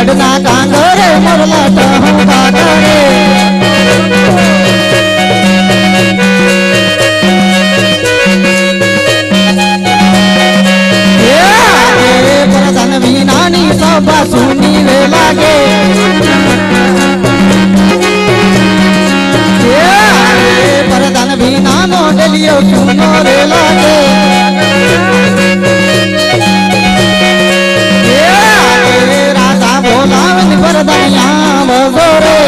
ગઢના કાંગરે મોરલા ટહું કાગરે પ્રધાન વિનાની સભા સુની રે લાગે પ્રધાન વિનાનો ડલિયો સુનો રે લાગે રાધા બોલાવની પ્રધાન બજોરે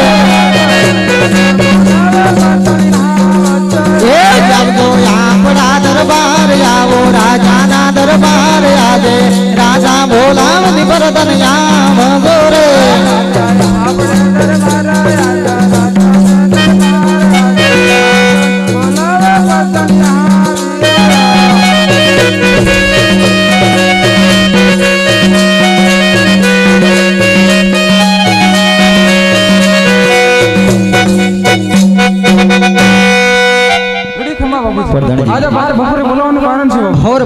જાવજો આપણા દરબાર આવો રાજાના દરબાર આજે રાજા બોલાવની પ્રધાન બજોરે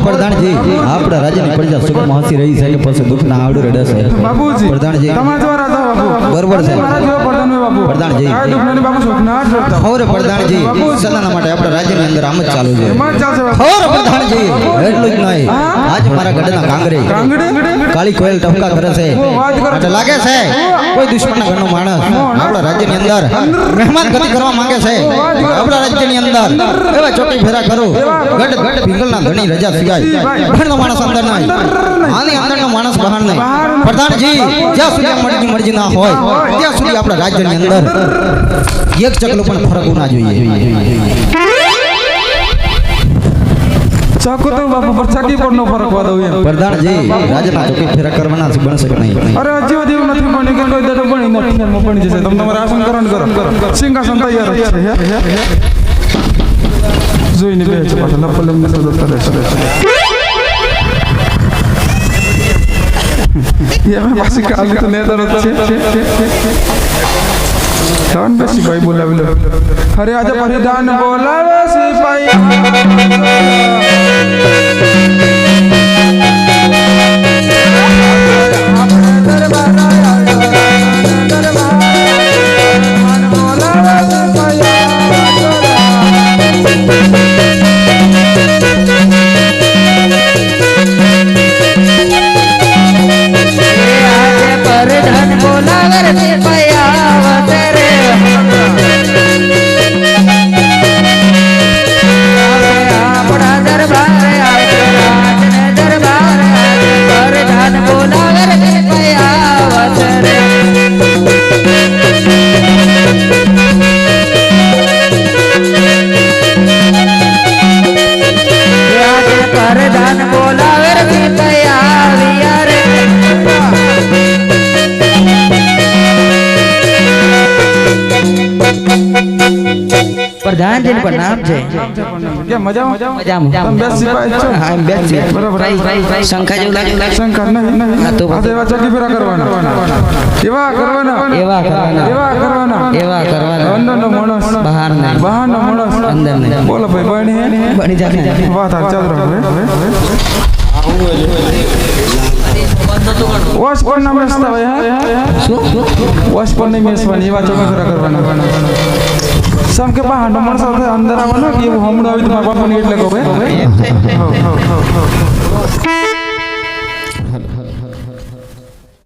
प्रधानजी आपड़ा राज्य में प्रजा सुख महसी रही है पछे दुख ना आवडू रडे छे बाबूजी प्रधानजी तमारा राजा बाबू बरोबर छे प्रधान में बाबू प्रधानजी आ दुख ने बाबू सुख ना जोता और प्रधानजी सदाना માટે આપડા રાજ્ય ની અંદર આમ જ ચાલુ છે और प्रधानजी એટલું જ નહીં આજ મારા ગઢના કાંગરે કાળી કોયલ ટપકા કરે છે એટલે લાગે છે કોઈ દુશ્મનના ઘરનો માણસ આપડા રાજ્ય ની અંદર મહેમાન ગતિ કરવા માંગે છે આપડા રાજ્ય ની અંદર એવા ચોકી ફેરા કરો ગઢ ભીંગલના ઘણી રજા સિવાય ઘરનો માણસ અંદર નહીં આની અંદરનો માણસ બહાર નહીં પ્રધાનજી જ્યાં સુધી મરજી મરજી ના હોય ત્યાં સુધી આપણા રાજ્યની અંદર એક ચકલો પણ ફરક ના જોઈએ ચાકો તો બાપુ પર ચાકી પર નો ફરક વાદો પ્રધાનજી રાજના ચોકી ફેરા કરવાના છે બનશે કે નહીં અરે હજી દેવ નથી બની કે કોઈ દડો બની નથી મો બની જશે તમે તમારા આસન કરો સિંહાસન તૈયાર છે જોઈને બે છે પાછા લપલમ ને તો કરે છે ये मैं पासी काल तो नहीं दर છે कौन बेसी भाई बोलावे लो अरे आजा परिधान बोलावे सिपाही प्रधान जी का नाम है क्या मजा मजा तुम बेस्ट सिपाही છો हां बेस्ट बराबर शंखा जो लागे शंखा नहीं तो एवा चकी फेरा करवाना एवा करवाना अंदर नो माणस बाहर नहीं बाहर नो माणस अंदर नहीं बोलो भाई बनी है बनी जाने बात चल रहा है वॉश पर नाम रस्ता है वॉश पर नहीं मेसवानी एवा चकी फेरा करवाना सब के बाहर नो माणस अंदर आवવાનો કે હું હમણો આવી તો મારા બાપાને એટલે કહું